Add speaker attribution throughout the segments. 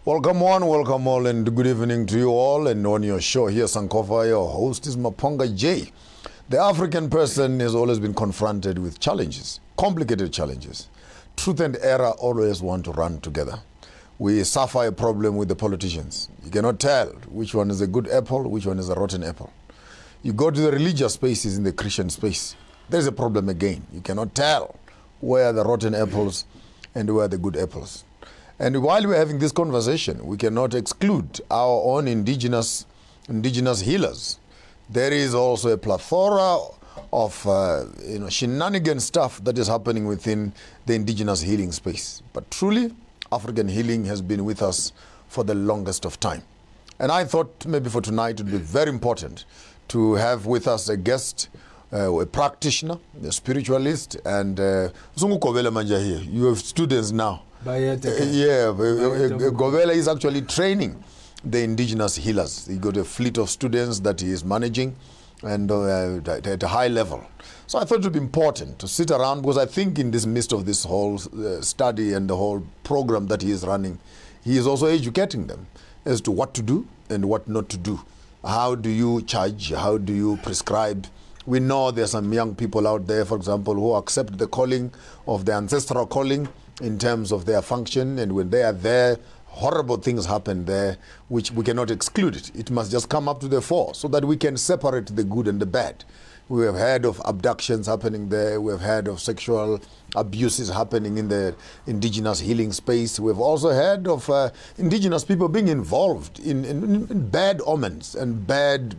Speaker 1: Welcome one, welcome all, and good evening to you all. And on your show here, Sankofa, your host is Maponga J. The African person has always been confronted with challenges, complicated challenges. Truth and error always want to run together. We suffer a problem with the politicians. You cannot tell which one is a good apple, which one is a rotten apple. You go to the religious spaces in the Christian space, there's a problem again. You cannot tell where are the rotten apples and where are the good apples. And while we're having this conversation, we cannot exclude our own indigenous healers. There is also a plethora of shenanigan stuff that is happening within the indigenous healing space. But truly, African healing has been with us for the longest of time. And I thought maybe for tonight it would be very important to have with us a guest, a practitioner, a spiritualist, and you have students now. Govela is actually training the indigenous healers. He got a fleet of students that he is managing and at a high level. So I thought it would be important to sit around, because I think in this midst of this whole study and the whole program that he is running, he is also educating them as to what to do and what not to do. How do you charge? How do you prescribe? We know there are some young people out there, for example, who accept the calling of the ancestral calling in terms of their function, and when they are there, horrible things happen there, which we cannot exclude it. It must just come up to the fore so that we can separate the good and the bad. We have heard of abductions happening there. We have heard of sexual abuses happening in the indigenous healing space. We've also heard of indigenous people being involved in bad omens and bad,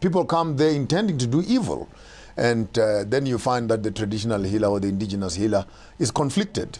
Speaker 1: people come there intending to do evil. And then you find that the traditional healer or the indigenous healer is conflicted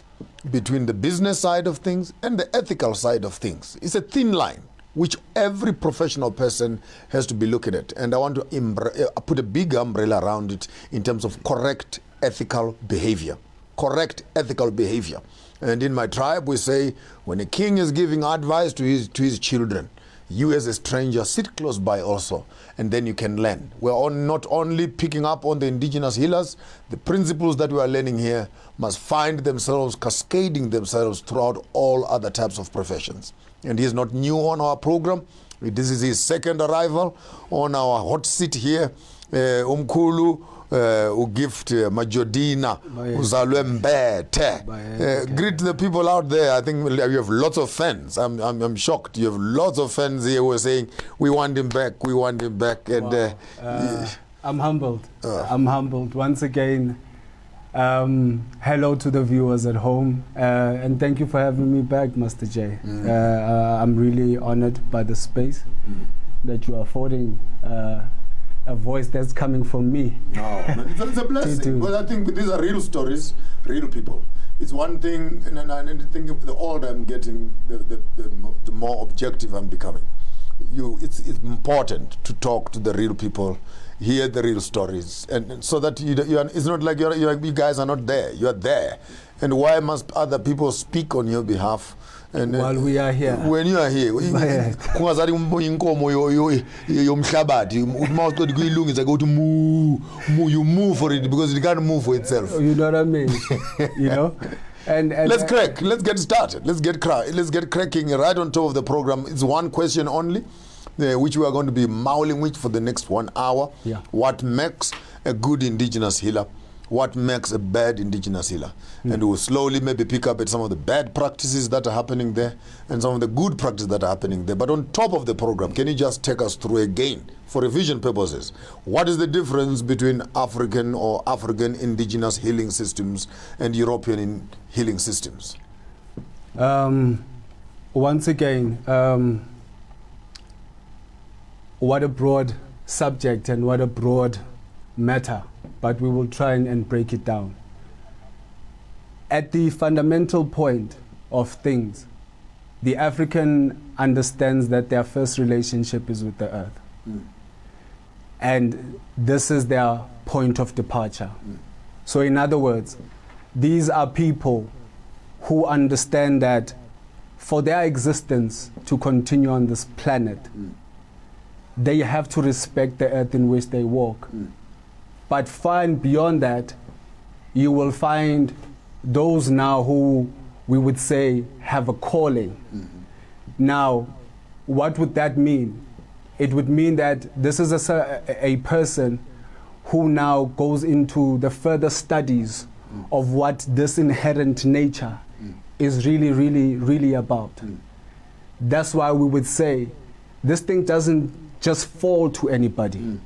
Speaker 1: between the business side of things and the ethical side of things. It's a thin line which every professional person has to be looking at. And I want to put a big umbrella around it in terms of correct ethical behavior. Correct ethical behavior. And in my tribe we say, when a king is giving advice to his children, you as a stranger sit close by also, and then you can learn. We're not only picking up on the indigenous healers, the principles that we are learning here must find themselves cascading themselves throughout all other types of professions. And he is not new on our program. This is his second arrival on our hot seat here. Mkhulu Gift Majodina, greet the people out there. I think you have lots of fans. I'm shocked. You have lots of fans here who are saying, we want him back, we want him back. And
Speaker 2: wow. I'm humbled. I'm humbled. Once again, hello to the viewers at home. And thank you for having me back, Master J. I'm really honored by the space that you are affording a voice that's coming from me. No,
Speaker 1: it's a blessing. But I think these are real stories, real people. It's one thing, and I think the older I'm getting, the more objective I'm becoming. It's important to talk to the real people, hear the real stories, and so that it's not like you guys are not there. You are there, and why must other people speak on your behalf? And
Speaker 2: while we are here,
Speaker 1: when you are here, you move for it because it can't move for itself.
Speaker 2: You know what I mean? And
Speaker 1: let's get started. Let's get cracking right on top of the program. It's one question only, which we are going to be mauling with for the next 1 hour.
Speaker 2: Yeah.
Speaker 1: What makes a good indigenous healer? What makes a bad indigenous healer? And we'll slowly maybe pick up at some of the bad practices that are happening there and some of the good practices that are happening there. But on top of the program, can you just take us through again, for revision purposes, what is the difference between African or African indigenous healing systems and European healing systems?
Speaker 2: Once again, what a broad subject and what a broad matter, but we will try and break it down. At the fundamental point of things, the African understands that their first relationship is with the earth. And this is their point of departure. So in other words, these are people who understand that for their existence to continue on this planet, they have to respect the earth in which they walk. But far and beyond that, you will find those now who we would say have a calling. Now, what would that mean? It would mean that this is a person who now goes into the further studies of what this inherent nature is really about. That's why we would say this thing doesn't just fall to anybody.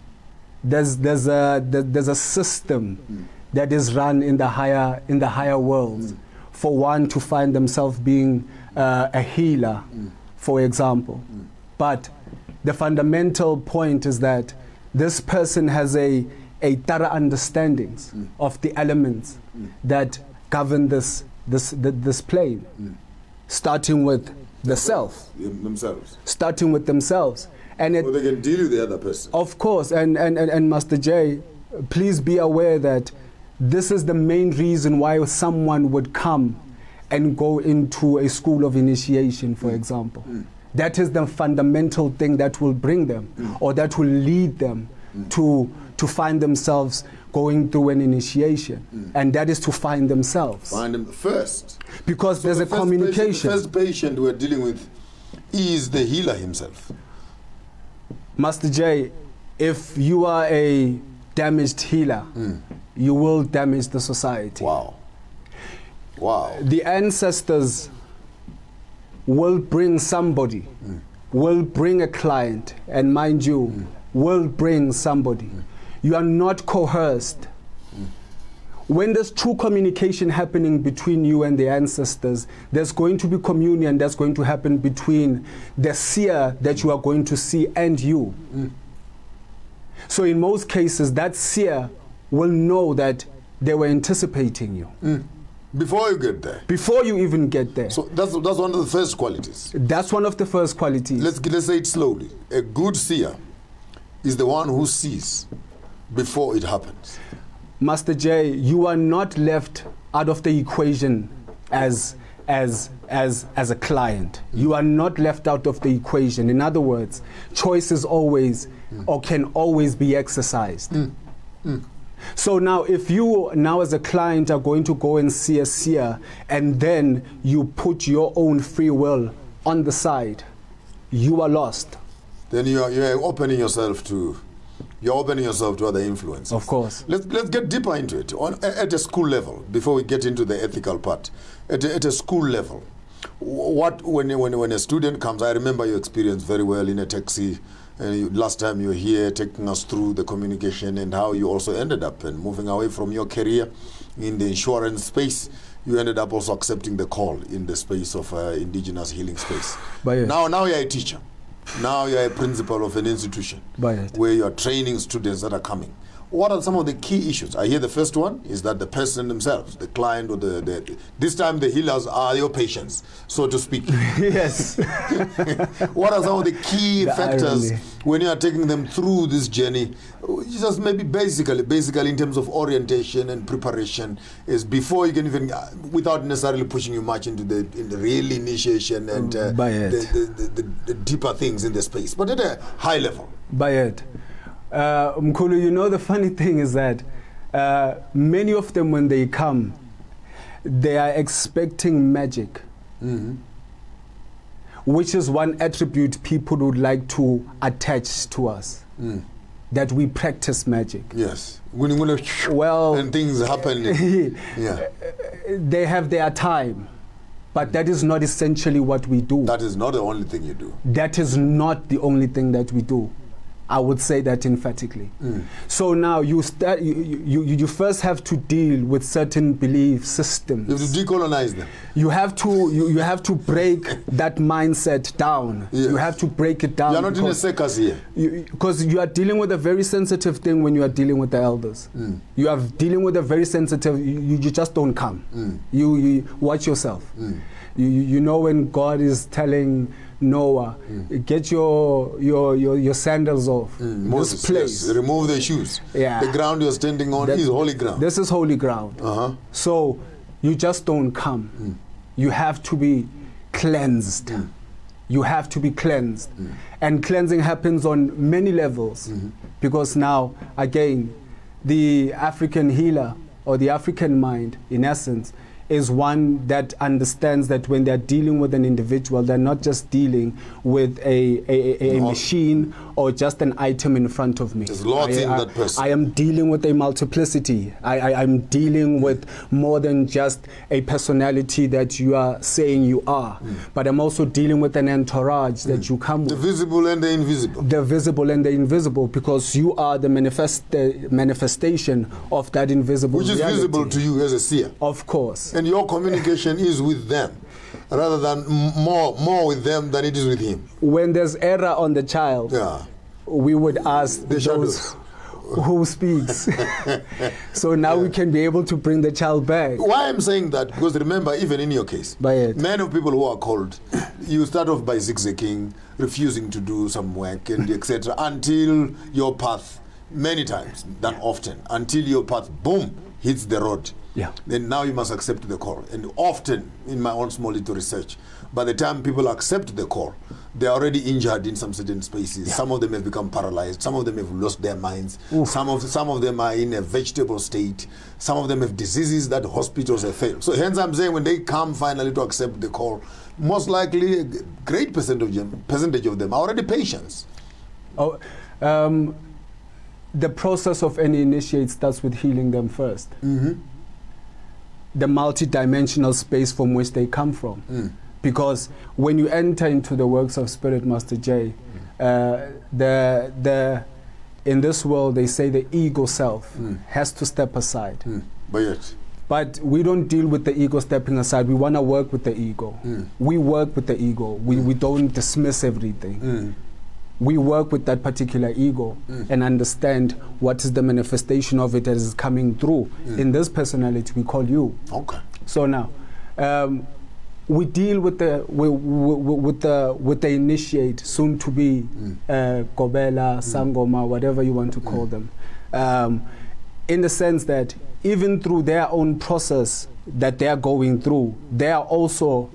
Speaker 2: There's a system that is run in the higher worlds for one to find themselves being a healer, for example. But the fundamental point is that this person has a thorough understanding of the elements that govern this plane, starting with the self.
Speaker 1: Themselves.
Speaker 2: Starting with themselves. And
Speaker 1: so they can deal with the other person.
Speaker 2: Of course, and Master J, please be aware that this is the main reason why someone would come and go into a school of initiation, for example. That is the fundamental thing that will bring them or that will lead them to find themselves going through an initiation. And that is to find themselves.
Speaker 1: Find them first.
Speaker 2: Because so there's a communication.
Speaker 1: The first patient we're dealing with is the healer himself.
Speaker 2: Master J, if you are a damaged healer, you will damage the society.
Speaker 1: Wow. Wow.
Speaker 2: The ancestors will bring somebody, will bring a client, and mind you, will bring somebody. You are not coerced. When there's true communication happening between you and the ancestors, there's going to be communion that's going to happen between the seer that you are going to see and you. So in most cases, that seer will know that they were anticipating you.
Speaker 1: Before you get there.
Speaker 2: Before you even get there.
Speaker 1: So that's one of the first qualities.
Speaker 2: That's one of the first qualities.
Speaker 1: Let's say it slowly. A good seer is the one who sees before it happens.
Speaker 2: Master J, you are not left out of the equation as a client. You are not left out of the equation. In other words, choice is always or can always be exercised. So now if you now as a client are going to go and see a seer and then you put your own free will on the side, you are lost.
Speaker 1: Then you're opening yourself to other influences.
Speaker 2: Of course.
Speaker 1: Let's get deeper into it. At a school level, before we get into the ethical part, at a school level, when a student comes, I remember your experience very well in a taxi. Last time you were here taking us through the communication and how you also ended up and moving away from your career in the insurance space. You ended up also accepting the call in the space of indigenous healing space. Now you're a teacher. Now you're a principal of an institution where you're training students that are coming. What are some of the key issues? I hear the first one is that the person themselves, the client or this time the healers are your patients, so to speak.
Speaker 2: Yes.
Speaker 1: What are some of the key factors when you are taking them through this journey? Just maybe basically in terms of orientation and preparation is before you can even, without necessarily pushing you much into the real initiation and the deeper things in the space, but at a high level.
Speaker 2: Mkhulu, you know, the funny thing is that many of them, when they come, they are expecting magic, which is one attribute people would like to attach to us, that we practice magic.
Speaker 1: Yes. Well, and things happen. Yeah.
Speaker 2: They have their time, but that is not essentially what we do.
Speaker 1: That is not the only thing you do.
Speaker 2: That is not the only thing that we do. I would say that emphatically. So now you first have to deal with certain belief systems.
Speaker 1: You have to decolonize them.
Speaker 2: You have to break that mindset down. Yes. You have to break it down.
Speaker 1: You are not in a circus here.
Speaker 2: Because you are dealing with a very sensitive thing when you are dealing with the elders. You are dealing with a very sensitive. You just don't come. You watch yourself. You know when God is telling Noah, get your sandals off.
Speaker 1: Moses, this place. Yes. Remove the shoes.
Speaker 2: Yeah.
Speaker 1: The ground you're standing on is holy ground.
Speaker 2: This is holy ground. So you just don't come. You have to be cleansed. You have to be cleansed. And cleansing happens on many levels. Because now, again, the African healer or the African mind, in essence, is one that understands that when they're dealing with an individual, they're not just dealing with a machine or just an item in front of me.
Speaker 1: There's lots in that person.
Speaker 2: I am dealing with a multiplicity. I'm dealing with more than just a personality that you are saying you are, but I'm also dealing with an entourage that you come with.
Speaker 1: The visible and the invisible.
Speaker 2: The visible and the invisible, because you are the manifestation of that invisible
Speaker 1: Which is
Speaker 2: reality.
Speaker 1: visible to you as a seer.
Speaker 2: Of course.
Speaker 1: And your communication is with them, rather than more with them than it is with him.
Speaker 2: When there's error on the child, we would ask
Speaker 1: the shadows
Speaker 2: who speaks. So now we can be able to bring the child back.
Speaker 1: Why I'm saying that, because remember, even in your case, many of people who are called, you start off by zigzagging, refusing to do some work, and etc., until your path, many times, than often, until your path, boom, hits the road.
Speaker 2: Yeah.
Speaker 1: Then now you must accept the call. And often, in my own small little research, by the time people accept the call, they are already injured in some certain spaces. Yeah. Some of them have become paralyzed. Some of them have lost their minds. Some of them are in a vegetable state. Some of them have diseases that hospitals have failed. So hence I'm saying when they come finally to accept the call, most likely a great percentage of them are already patients.
Speaker 2: Oh, the process of any initiate starts with healing them first. The multi-dimensional space from which they come from. Because when you enter into the works of Spirit Master J, in this world they say the ego self has to step aside. But we don't deal with the ego stepping aside. We want to work with the ego. We work with the ego. We don't dismiss everything. We work with that particular ego and understand what is the manifestation of it as is coming through. In this personality we call you.
Speaker 1: Okay.
Speaker 2: So now, we deal with the initiate, soon to be Kobela, Sangoma, whatever you want to call them, in the sense that even through their own process that they are going through, they are also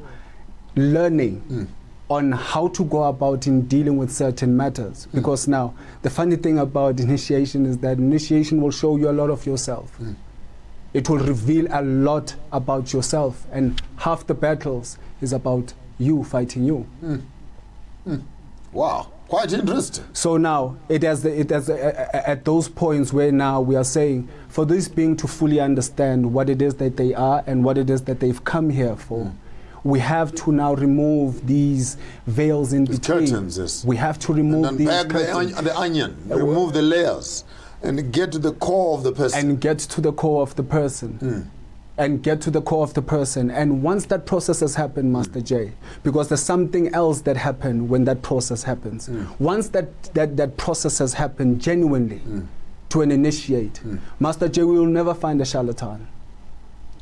Speaker 2: learning on how to go about in dealing with certain matters. Because now, the funny thing about initiation is that initiation will show you a lot of yourself. It will reveal a lot about yourself, and half the battles is about you fighting you.
Speaker 1: Wow, quite interesting.
Speaker 2: So now, at those points where now we are saying, for this being to fully understand what it is that they are and what it is that they've come here for, we have to now remove these veils in between.
Speaker 1: Curtains, yes.
Speaker 2: We have to remove these curtains.
Speaker 1: The onion, remove the layers, and get to the core of the person.
Speaker 2: And get to the core of the person. And get to the core of the person. And once that process has happened, Master J, because there's something else that happened when that process happens. Once that process has happened genuinely to an initiate, Master J, we will never find a charlatan.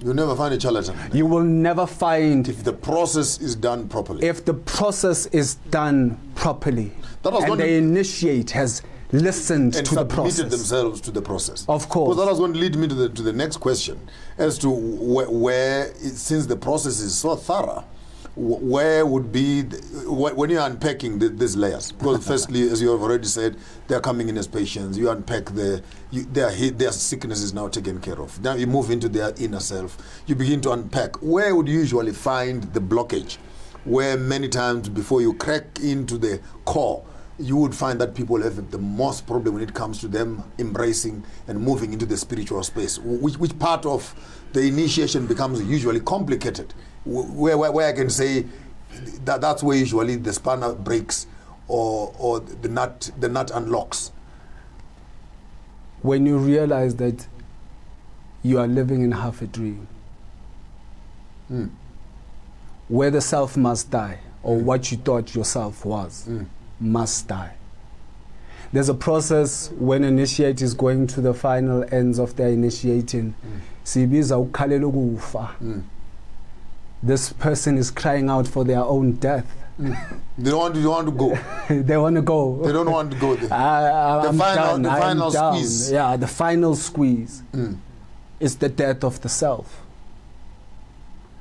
Speaker 1: You'll never find a charlatan.
Speaker 2: You will never find...
Speaker 1: If the process is done properly.
Speaker 2: If the process is done properly. And the initiate has listened to the process.
Speaker 1: And submitted themselves to the process.
Speaker 2: Of course.
Speaker 1: Well, that was going to lead me to the next question. As to where since the process is so thorough, where would be, when you're unpacking these layers? Because firstly, as you have already said, they're coming in as patients. You unpack their sickness is now taken care of. Now you move into their inner self. You begin to unpack. Where would you usually find the blockage? Where many times before you crack into the core, you would find that people have the most problem when it comes to them embracing and moving into the spiritual space. Which part of the initiation becomes usually complicated? Where I can say that's where usually the spanner breaks or the nut unlocks.
Speaker 2: When you realize that you are living in half a dream, where the self must die, or what you thought yourself was, must die. There's a process when initiate is going to the final ends of their initiating. This person is crying out for their own death.
Speaker 1: They don't want to go.
Speaker 2: They want to go.
Speaker 1: They don't want to go there.
Speaker 2: The
Speaker 1: final squeeze.
Speaker 2: Yeah, the final squeeze is the death of the self.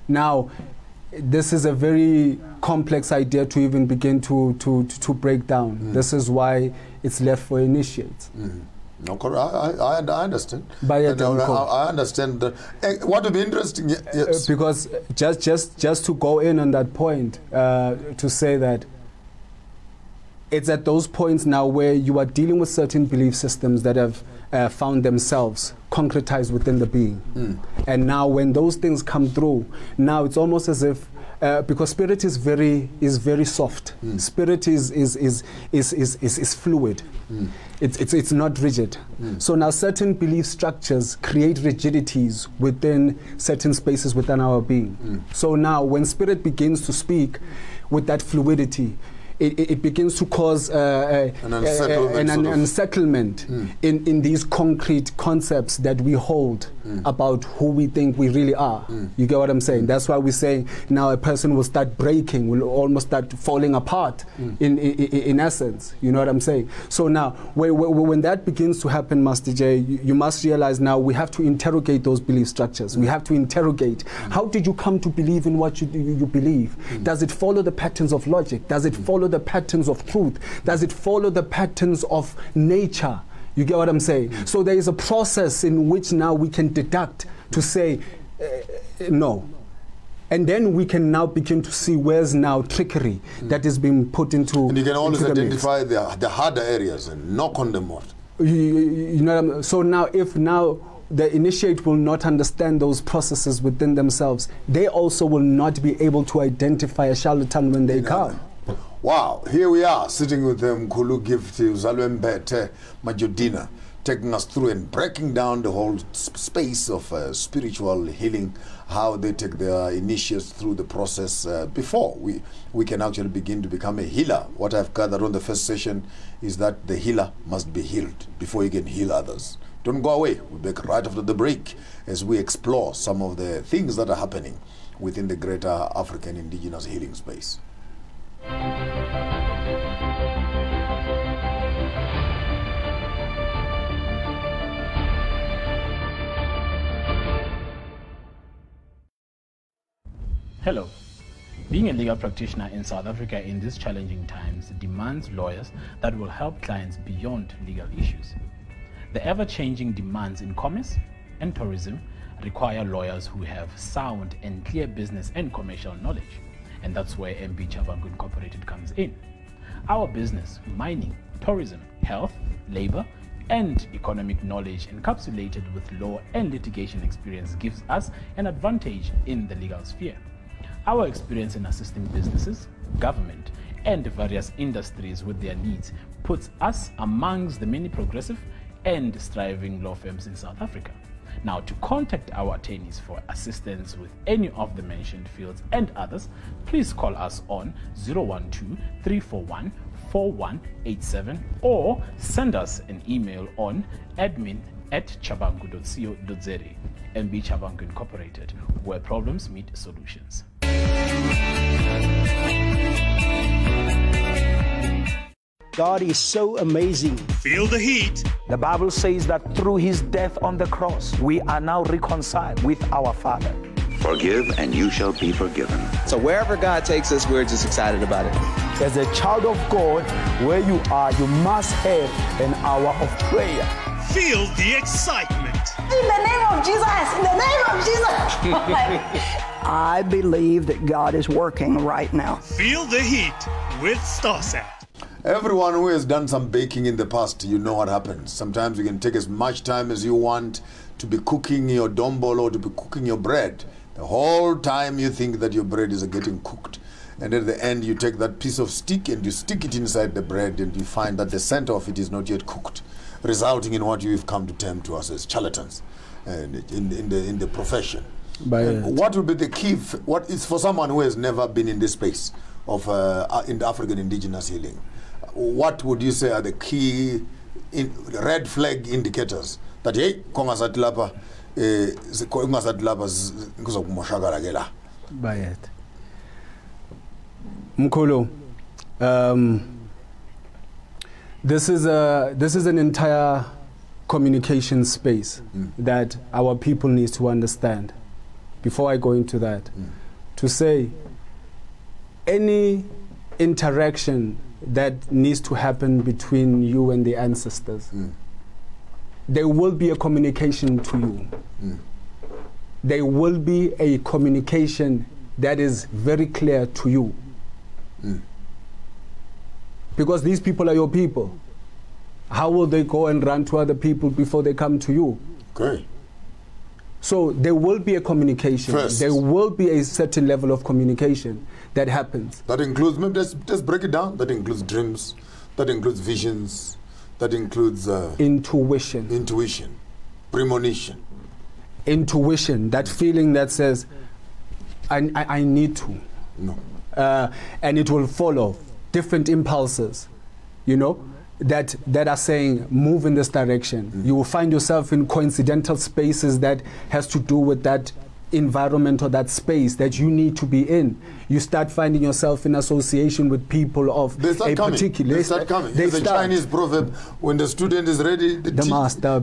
Speaker 2: Now, this is a very complex idea to even begin to break down. This is why it's left for initiates.
Speaker 1: No, I understand.
Speaker 2: I
Speaker 1: understand that. What would be interesting, yes.
Speaker 2: Because just to go in on that point, to say that it's at those points now where you are dealing with certain belief systems that have found themselves concretized within the being. And now when those things come through, now it's almost as if because spirit is very soft. Spirit is fluid. It's not rigid. So now certain belief structures create rigidities within certain spaces within our being. So now when spirit begins to speak with that fluidity, it begins to cause an unsettlement in these concrete concepts that we hold about who we think we really are. You get what I'm saying? That's why we say now a person will start breaking, will almost start falling apart in essence. You know what I'm saying? So now when that begins to happen, Master J, you must realize now we have to interrogate those belief structures. We have to interrogate, how did you come to believe in what you believe? Does it follow the patterns of logic? Does it follow the patterns of truth? Does it follow the patterns of nature? You get what I'm saying? So there is a process in which now we can deduct to say no. And then we can now begin to see where's now trickery that is being put into. And
Speaker 1: you can always identify the harder areas and knock on them out.
Speaker 2: You know what I'm, so now if now the initiate will not understand those processes within themselves, they also will not be able to identify a charlatan when they come.
Speaker 1: Wow, here we are sitting with Mkhulu Gift Majodina, taking us through and breaking down the whole space of spiritual healing, how they take their initiates through the process before we can actually begin to become a healer. What I've gathered on the first session is that the healer must be healed before you can heal others. Don't go away. We'll be back right after the break as we explore some of the things that are happening within the greater African indigenous healing space.
Speaker 3: Hello. Being a legal practitioner in South Africa in these challenging times demands lawyers that will help clients beyond legal issues. The ever-changing demands in commerce and tourism require lawyers who have sound and clear business and commercial knowledge. And that's where MB Chabangu Incorporated comes in. Our business, mining, tourism, health, labor, and economic knowledge encapsulated with law and litigation experience gives us an advantage in the legal sphere. Our experience in assisting businesses, government, and various industries with their needs puts us amongst the many progressive and striving law firms in South Africa. Now, to contact our attorneys for assistance with any of the mentioned fields and others, please call us on 012-341-4187 or send us an email on admin@chabangu.co.za. MB Chabangu Incorporated, where problems meet solutions.
Speaker 4: God is so amazing.
Speaker 5: Feel the heat.
Speaker 4: The Bible says that through his death on the cross, we are now reconciled with our Father.
Speaker 6: Forgive and you shall be forgiven.
Speaker 7: So wherever God takes us, we're just excited about it.
Speaker 4: As a child of God, where you are, you must have an hour of prayer.
Speaker 5: Feel the excitement.
Speaker 8: In the name of Jesus, in the name of Jesus.
Speaker 9: I believe that God is working right now.
Speaker 5: Feel the heat with Starsat.
Speaker 1: Everyone who has done some baking in the past, you know what happens. Sometimes you can take as much time as you want to be cooking your dombolo or to be cooking your bread. The whole time you think that your bread is getting cooked. And at the end you take that piece of stick and you stick it inside the bread and you find that the center of it is not yet cooked, resulting in what you've come to term to us as charlatans in the profession. What would be the key? What is for someone who has never been in this space of in the African indigenous healing? What would you say are the key red flag indicators that hey,
Speaker 2: Mkhulu, this is an entire communication space that our people need to understand. Before I go into that, to say any interaction that needs to happen between you and the ancestors there will be a communication to you. There will be a communication that is very clear to you. Because these people are your people. How will they go and run to other people before they come to you?
Speaker 1: Okay.
Speaker 2: So there will be a communication.
Speaker 1: First.
Speaker 2: There will be a certain level of communication that happens.
Speaker 1: That includes, maybe let's break it down. That includes dreams. That includes visions. That includes
Speaker 2: intuition.
Speaker 1: Intuition. Premonition.
Speaker 2: Intuition. That feeling that says, I need to.
Speaker 1: No.
Speaker 2: And it will follow different impulses, you know, that are saying move in this direction. You will find yourself in coincidental spaces that has to do with that environment or that space that you need to be in. You start finding yourself in association with people of a particular.
Speaker 1: They start coming. There's a Chinese proverb: when the student is ready, the master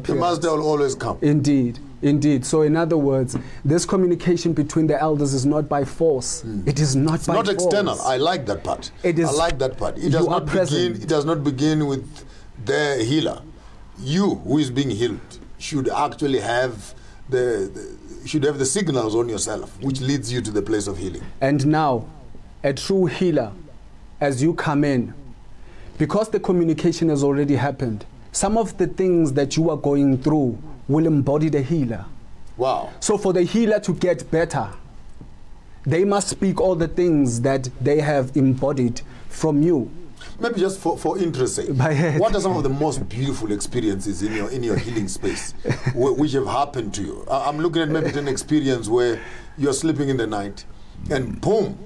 Speaker 1: will always come.
Speaker 2: Indeed. Indeed. So in other words, this communication between the elders is not by force. It is not by force.
Speaker 1: It's not external. I like that part.
Speaker 2: It is.
Speaker 1: I like that part. It does not begin with the healer. You, who is being healed, should actually have the signals on yourself, which leads you to the place of healing.
Speaker 2: And now, a true healer, as you come in, because the communication has already happened, some of the things that you are going through will embody the healer.
Speaker 1: Wow.
Speaker 2: So for the healer to get better, they must speak all the things that they have embodied from you.
Speaker 1: Maybe just for interest's sake, what are some of the most beautiful experiences in your healing space which have happened to you? I'm looking at maybe an experience where you're sleeping in the night and boom,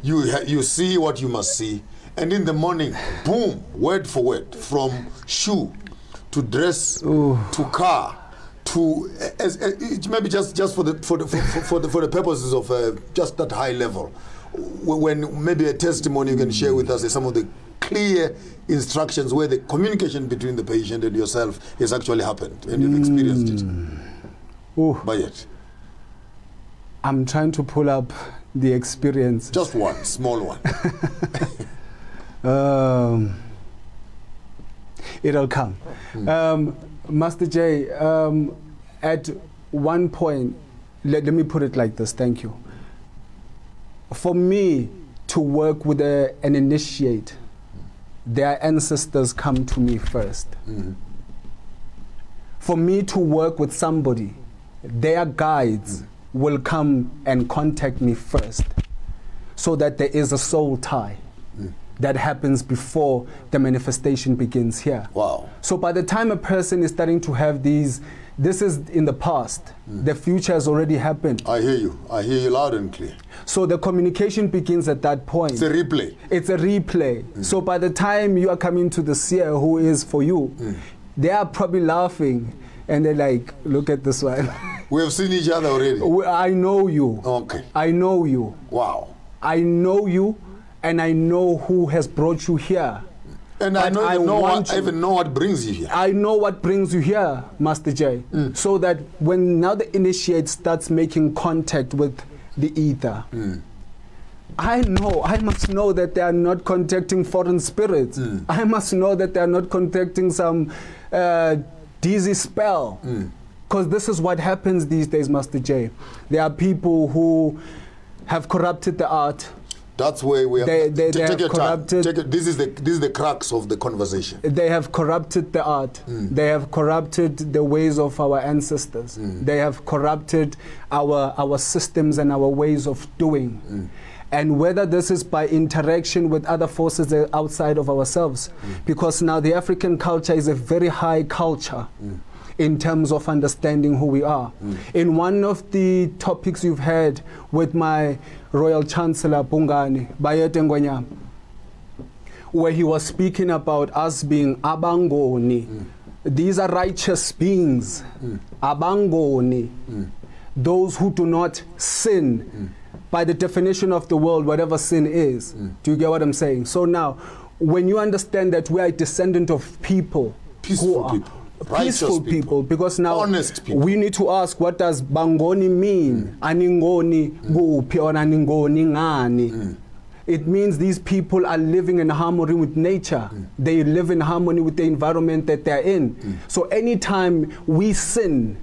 Speaker 1: you see what you must see, and in the morning, boom, word for word, from shoe to dress to car to maybe just for the purposes of just that high level. When maybe a testimony you can share with us is some of the clear instructions where the communication between the patient and yourself has actually happened and you've experienced it. By it.
Speaker 2: I'm trying to pull up the experience.
Speaker 1: Just one, small one.
Speaker 2: It'll come. Master J, at one point, let me put it like this, thank you. For me to work with an initiate, their ancestors come to me first. For me to work with somebody, their guides will come and contact me first, so that there is a soul tie that happens before the manifestation begins here.
Speaker 1: Wow.
Speaker 2: So by the time a person is starting to have these, this is in the past. The future has already happened.
Speaker 1: I hear you. I hear you loud and clear.
Speaker 2: So the communication begins at that point.
Speaker 1: It's a replay.
Speaker 2: It's a replay. So by the time you are coming to the seer who is for you, they are probably laughing and they're like, look at this one.
Speaker 1: We have seen each other already.
Speaker 2: I know you.
Speaker 1: Okay.
Speaker 2: I know you.
Speaker 1: Wow.
Speaker 2: I know you, and I know who has brought you here.
Speaker 1: And I even know what brings you here.
Speaker 2: I know what brings you here, Master J. So that when now the initiate starts making contact with the ether, I must know that they are not contacting foreign spirits. I must know that they are not contacting some dizzy spell. Because this is what happens these days, Master J. There are people who have corrupted the art.
Speaker 1: That's where we have
Speaker 2: they have
Speaker 1: your
Speaker 2: corrupted.
Speaker 1: time. This is the crux of the conversation.
Speaker 2: They have corrupted the art. They have corrupted the ways of our ancestors. They have corrupted our systems and our ways of doing. And whether this is by interaction with other forces outside of ourselves, because now the African culture is a very high culture in terms of understanding who we are. In one of the topics you've had with my Royal Chancellor Bungani, Bayete Ngonyama, where he was speaking about us being abangoni. These are righteous beings, abangoni, those who do not sin. By the definition of the world, whatever sin is. Do you get what I'm saying? So now, when you understand that we are a descendant of people, peaceful people, because now
Speaker 1: honest people,
Speaker 2: we need to ask, what does bangoni mean? Aningoni gupi or aningoni ngani? it means these people are living in harmony with nature. They live in harmony with the environment that they're in. So anytime we sin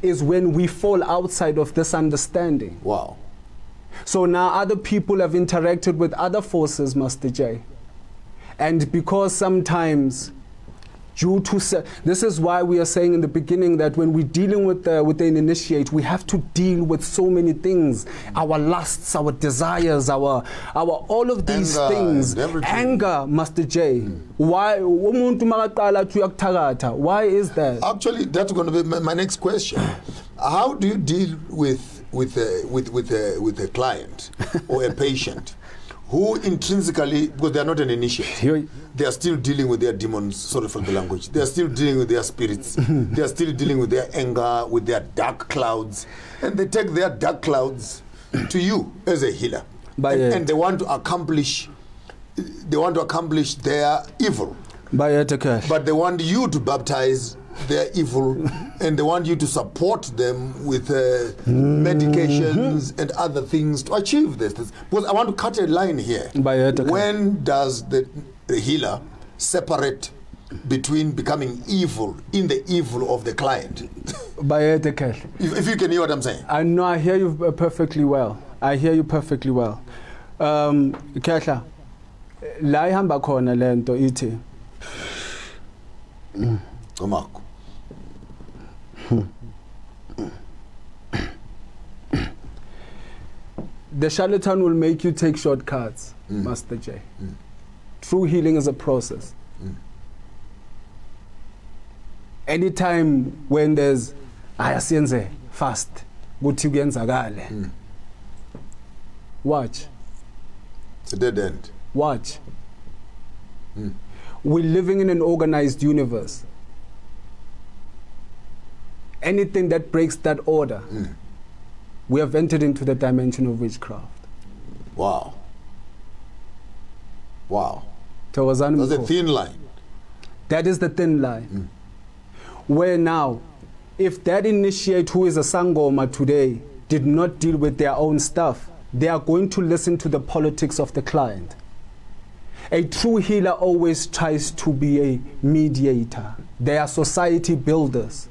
Speaker 2: is when we fall outside of this understanding.
Speaker 1: Wow.
Speaker 2: So now other people have interacted with other forces, Master J. And because sometimes due to this is why we are saying in the beginning that when we're dealing with an initiate, we have to deal with so many things: our lusts, our desires, our all of these things. Anger, Master J. Why is that?
Speaker 1: Actually, that's going to be my next question. How do you deal with a client or a patient who intrinsically, because they are not an initiate, they are still dealing with their demons, sorry for the language, they are still dealing with their spirits, they are still dealing with their anger, with their dark clouds, and they take their dark clouds to you as a healer, and they want to accomplish their evil, but they want you to baptize their evil, and they want you to support them with medications and other things to achieve this. Because I want to cut a line here. When does the healer separate between becoming evil in the evil of the client? If you can hear what I'm saying.
Speaker 2: I know, I hear you perfectly well. I hear you perfectly well. Kehla, la ihamba khona lento ithi.
Speaker 1: Omako.
Speaker 2: The charlatan will make you take shortcuts, Master J. True healing is a process. Anytime when there's ayasiyenze fast, kuthi kuyenzakale. Watch.
Speaker 1: It's a dead end.
Speaker 2: Watch. We're living in an organized universe. Anything that breaks that order, we have entered into the dimension of witchcraft.
Speaker 1: Wow. Wow.
Speaker 2: That's
Speaker 1: a thin line.
Speaker 2: That is the thin line. Where now, if that initiate who is a Sangoma today did not deal with their own stuff, they are going to listen to the politics of the client. A true healer always tries to be a mediator. They are society builders.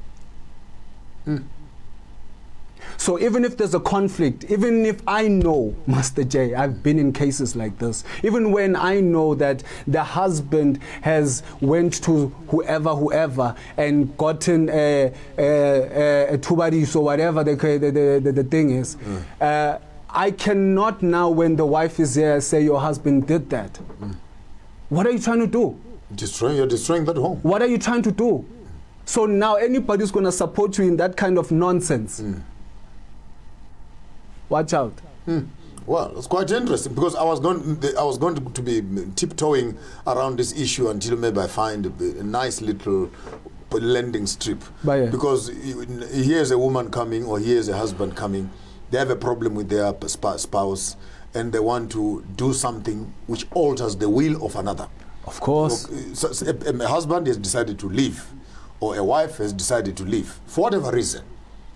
Speaker 2: So even if there's a conflict, even if I know, Master J, I've been in cases like this, even when I know that the husband has went to whoever and gotten a tubadis or whatever the thing is, I cannot now, when the wife is there, say your husband did that. What are you trying to do?
Speaker 1: You're destroying that home.
Speaker 2: What are you trying to do? So now anybody who's going to support you in that kind of nonsense, watch out.
Speaker 1: Well, it's quite interesting, because I was going to be tiptoeing around this issue until maybe I find a nice little landing strip. Because here's a woman coming, or here's a husband coming. They have a problem with their spouse, and they want to do something which alters the will of another.
Speaker 2: Of course.
Speaker 1: So a husband has decided to leave, or a wife has decided to leave, for whatever reason.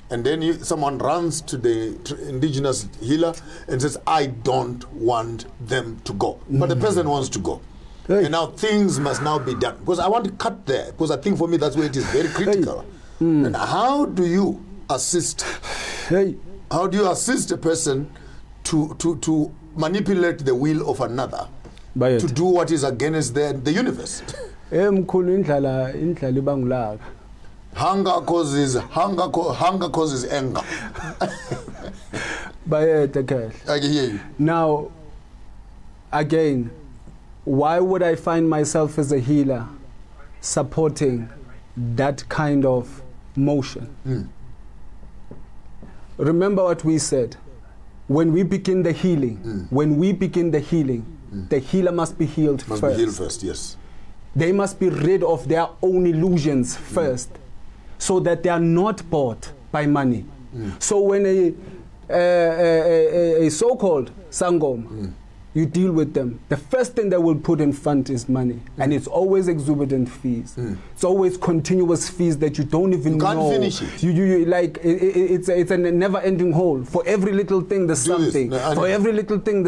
Speaker 1: And then someone runs to the indigenous healer and says, I don't want them to go. But the person wants to go. And now things must now be done. Because I want to cut there, because I think for me that's where it is very critical. And how do you assist? How do you assist a person to manipulate the will of another to do what is against the universe? Hunger causes anger. I can hear you.
Speaker 2: Now, again, why would I find myself as a healer supporting that kind of motion? Remember what we said. When we begin the healing, the healer must be healed first.
Speaker 1: Must be healed first, yes.
Speaker 2: They must be rid of their own illusions first, so that they are not bought by money. So when a so-called Sangoma you deal with them, the first thing they will put in front is money. And it's always exorbitant fees. It's always continuous fees that you don't even know.
Speaker 1: You can't finish it.
Speaker 2: You like, it's a never-ending hole. For every little thing, there's something. For every little thing,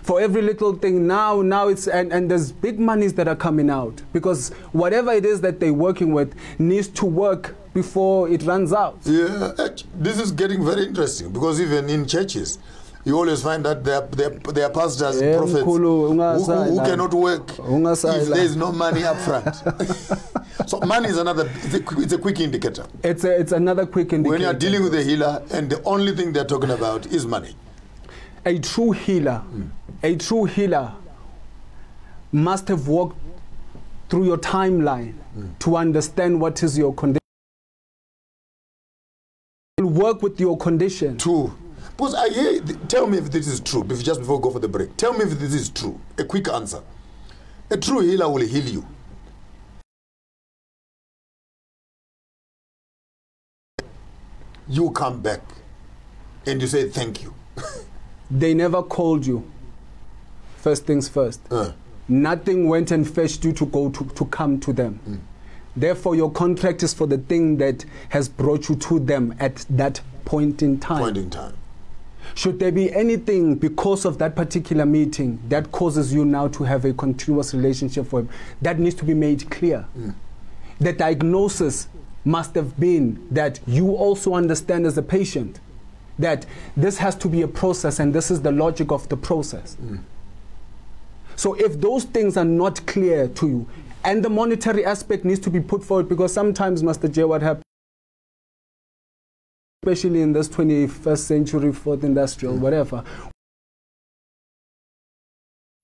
Speaker 2: for every little thing, now it's, and there's big monies that are coming out. Because whatever it is that they're working with needs to work before it runs out.
Speaker 1: Yeah, this is getting very interesting, because even in churches, you always find that their pastors and prophets who cannot work if there is no money up front. So money is it's a quick indicator.
Speaker 2: It's another quick indicator.
Speaker 1: When you are dealing with a healer and the only thing they're talking about is money.
Speaker 2: A true healer must have walked through your timeline to understand what is your condition. Work with your condition.
Speaker 1: True. Because tell me if this is true, just before we go for the break. Tell me if this is true. A quick answer. A true healer will heal you. You come back and you say thank you.
Speaker 2: They never called you. First things first. Nothing went and fetched you to come to them. Therefore, your contract is for the thing that has brought you to them at that point in time. Should there be anything because of that particular meeting that causes you now to have a continuous relationship with him, that needs to be made clear. The diagnosis must have been that you also understand as a patient that this has to be a process and this is the logic of the process. So if those things are not clear to you, and the monetary aspect needs to be put forward, because sometimes, Master J, what happens, especially in this 21st century, fourth industrial, whatever,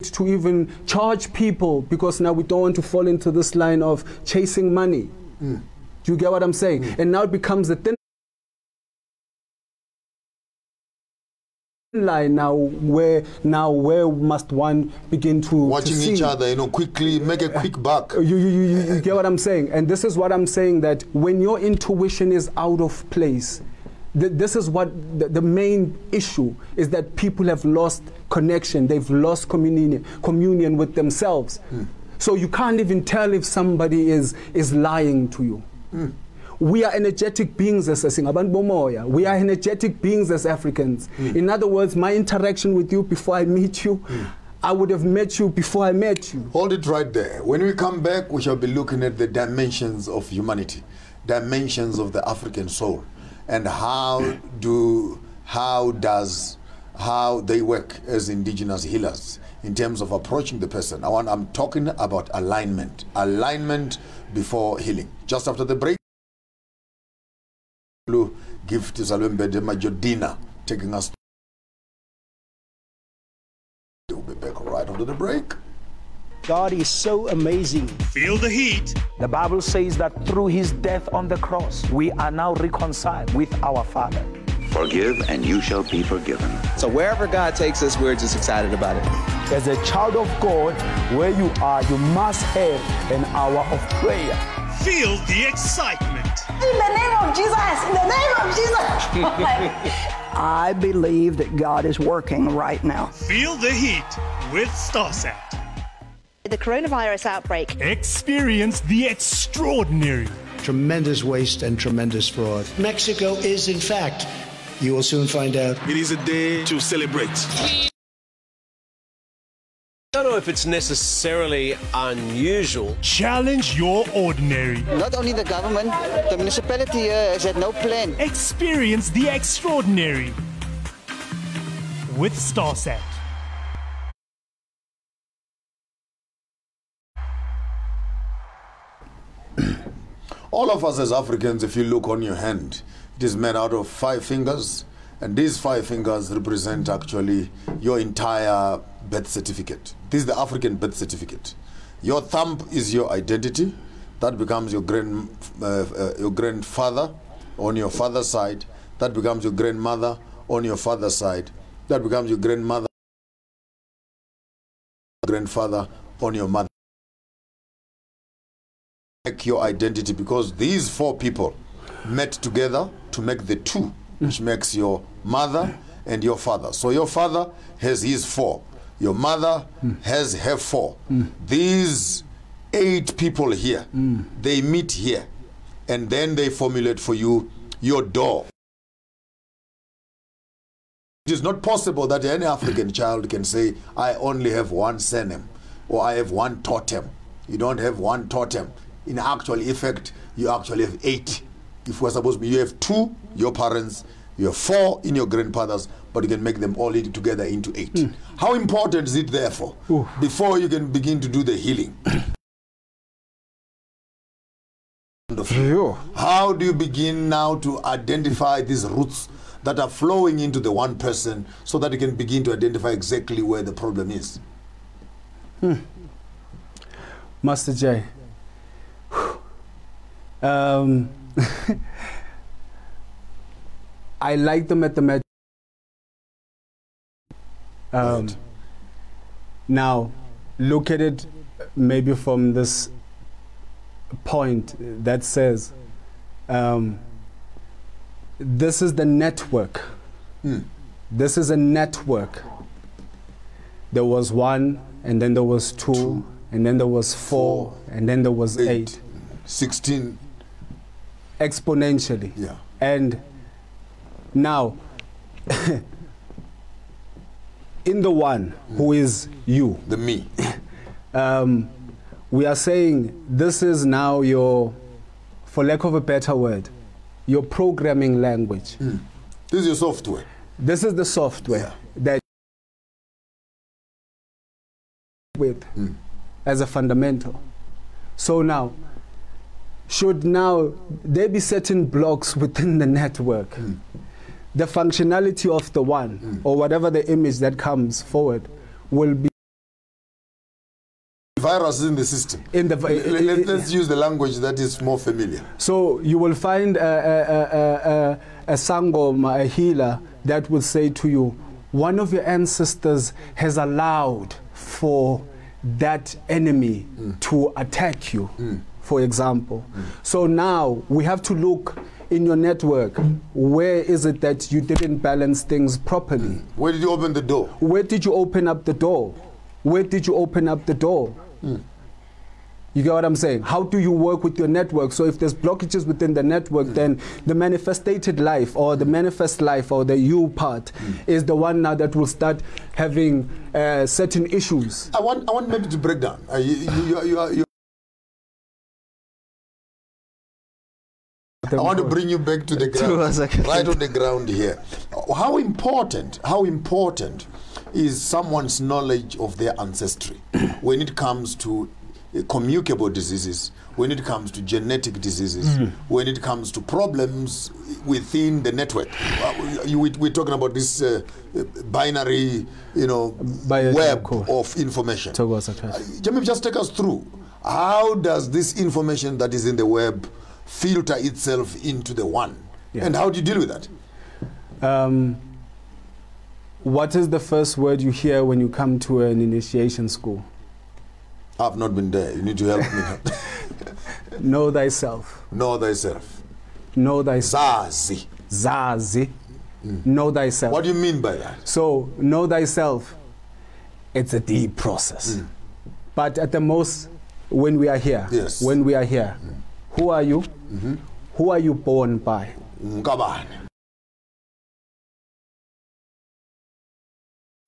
Speaker 2: to even charge people, because now we don't want to fall into this line of chasing money. Do you get what I'm saying? And now it becomes a thin line where must one begin to
Speaker 1: watching
Speaker 2: to
Speaker 1: each other, quickly make a quick buck.
Speaker 2: You get what I'm saying? And this is what I'm saying, that when your intuition is out of place, this is what the main issue is, that people have lost connection. They've lost communion with themselves. So you can't even tell if somebody is lying to you. We are energetic beings as Singabantu. We are energetic beings as Africans. In other words, my interaction with you before I meet you, I would have met you before I met you.
Speaker 1: Hold it right there. When we come back, we shall be looking at the dimensions of humanity, dimensions of the African soul, and how they work as indigenous healers in terms of approaching the person. I'm talking about alignment before healing. Just after the break, Mkhulu Gift Majodina taking us. We'll be back right after the break.
Speaker 4: God is so amazing.
Speaker 5: Feel the heat.
Speaker 4: The Bible says that through his death on the cross, we are now reconciled with our Father.
Speaker 6: Forgive and you shall be forgiven.
Speaker 7: So wherever God takes us, we're just excited about it.
Speaker 4: As a child of God, where you are, you must have an hour of prayer.
Speaker 5: Feel the excitement.
Speaker 8: In the name of Jesus, in the name of Jesus.
Speaker 9: I believe that God is working right now.
Speaker 5: Feel the heat with Starsat.
Speaker 10: The coronavirus outbreak.
Speaker 5: Experience the extraordinary.
Speaker 11: Tremendous waste and tremendous fraud. Mexico is, in fact, you will soon find out.
Speaker 12: It is a day to celebrate. I don't know if it's necessarily unusual.
Speaker 5: Challenge your ordinary.
Speaker 13: Not only the government, the municipality here has had no plan.
Speaker 5: Experience the extraordinary with Starsat.
Speaker 1: All of us as Africans, if you look on your hand, it is made out of 5 fingers, and these 5 fingers represent actually your entire birth certificate. This is the African birth certificate. Your thumb is your identity. That becomes your grandfather on your father's side. That becomes your grandmother on your father's side. That becomes your grandfather on your mother. Make your identity, because these 4 people met together to make the 2, which makes your mother and your father. So your father has his 4. Your mother has her 4. These 8 people here, they meet here, and then they formulate for you your door. It is not possible that any African child can say, I only have 1 surname, or I have 1 totem. You don't have 1 totem. In actual effect, you actually have 8. If we're supposed to be, you have 2, your parents, you have 4 in your grandfathers, but you can make them all together into 8. How important is it, therefore, before you can begin to do the healing? How do you begin now to identify these roots that are flowing into the one person so that you can begin to identify exactly where the problem is?
Speaker 2: Master J. I like the mathematics. Now, look at it maybe from this point that says this is the network. This is a network. There was 1, and then there was 2, and then there was 4, and then there was 8.
Speaker 1: 16.
Speaker 2: Exponentially.
Speaker 1: Yeah.
Speaker 2: And now, in the one who is you,
Speaker 1: the me,
Speaker 2: we are saying this is now your, for lack of a better word, your programming language.
Speaker 1: This is your software.
Speaker 2: This is the software that with as a fundamental. So now, should now there be certain blocks within the network, the functionality of the one or whatever the image that comes forward will be
Speaker 1: viruses in the system. In the let's use the language that is more familiar.
Speaker 2: So you will find a sangoma, a healer, that will say to you, one of your ancestors has allowed for that enemy to attack you, for example. So now we have to look in your network, where is it that you didn't balance things properly?
Speaker 1: Where did you open the door?
Speaker 2: Where did you open up the door? Where did you open up the door? You get what I'm saying? How do you work with your network? So if there's blockages within the network, then the manifested life or the manifest life or the you part is the one now that will start having certain issues.
Speaker 1: I want maybe to break down. I want to bring you back to the ground, right on the ground here. How important is someone's knowledge of their ancestry when it comes to communicable diseases, when it comes to genetic diseases, when it comes to problems within the network? We're talking about this binary, web of information. Jamie, just take us through. How does this information that is in the web filter itself into the one? And how do you deal with that?
Speaker 2: What is the first word you hear when you come to an initiation school?
Speaker 1: I've not been there. You need to help me.
Speaker 2: Know thyself.
Speaker 1: Know thyself.
Speaker 2: Know thyself.
Speaker 1: Zazi.
Speaker 2: Zazi. Know thyself.
Speaker 1: What do you mean by that?
Speaker 2: So, know thyself, it's a deep process. But at the most, when we are here, when we are here, who are you? Who are you born by?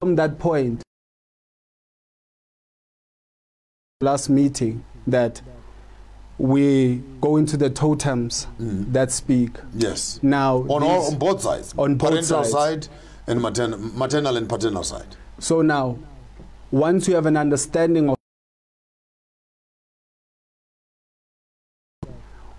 Speaker 2: From that point, last meeting, that we go into the totems that speak.
Speaker 1: Yes.
Speaker 2: Now,
Speaker 1: on both sides.
Speaker 2: On both
Speaker 1: parental
Speaker 2: sides.
Speaker 1: side and maternal and paternal side.
Speaker 2: So now, once you have an understanding of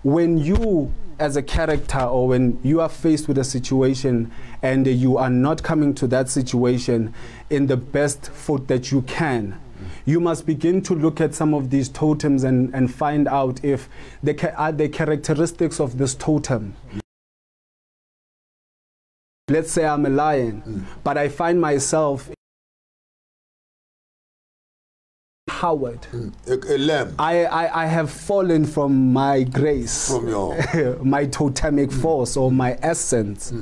Speaker 2: when you as a character, or when you are faced with a situation and you are not coming to that situation in the best foot that you can, you must begin to look at some of these totems and find out if are the characteristics of this totem. Let's say I'm a lion, but I find myself Howard.
Speaker 1: A lamb.
Speaker 2: I have fallen from my grace,
Speaker 1: from your
Speaker 2: my totemic force or my essence,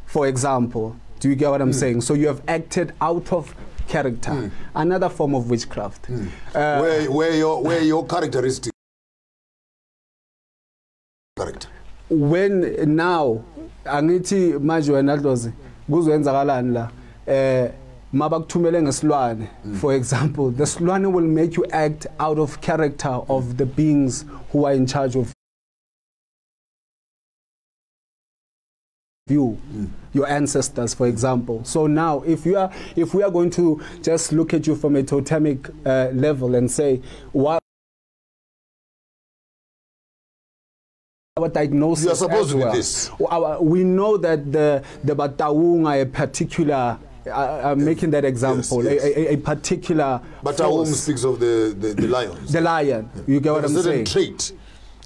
Speaker 2: for example. Do you get what I'm saying? So you have acted out of character, another form of witchcraft.
Speaker 1: Where your characteristic character.
Speaker 2: When now angithi manje wena Dlozi kuzoyenzakalani la mabakuthumele ngesilwane, for example, the silwane will make you act out of character of the beings who are in charge of you, your ancestors, for example. So now if we are going to just look at you from a totemic level and say what our diagnosis,
Speaker 1: you are supposed to be this.
Speaker 2: We know that the Bataung are a particular. I'm making that example.
Speaker 1: Yes, yes.
Speaker 2: A particular.
Speaker 1: Bataung speaks of the lions.
Speaker 2: The lion. You get what I'm saying?
Speaker 1: Trait.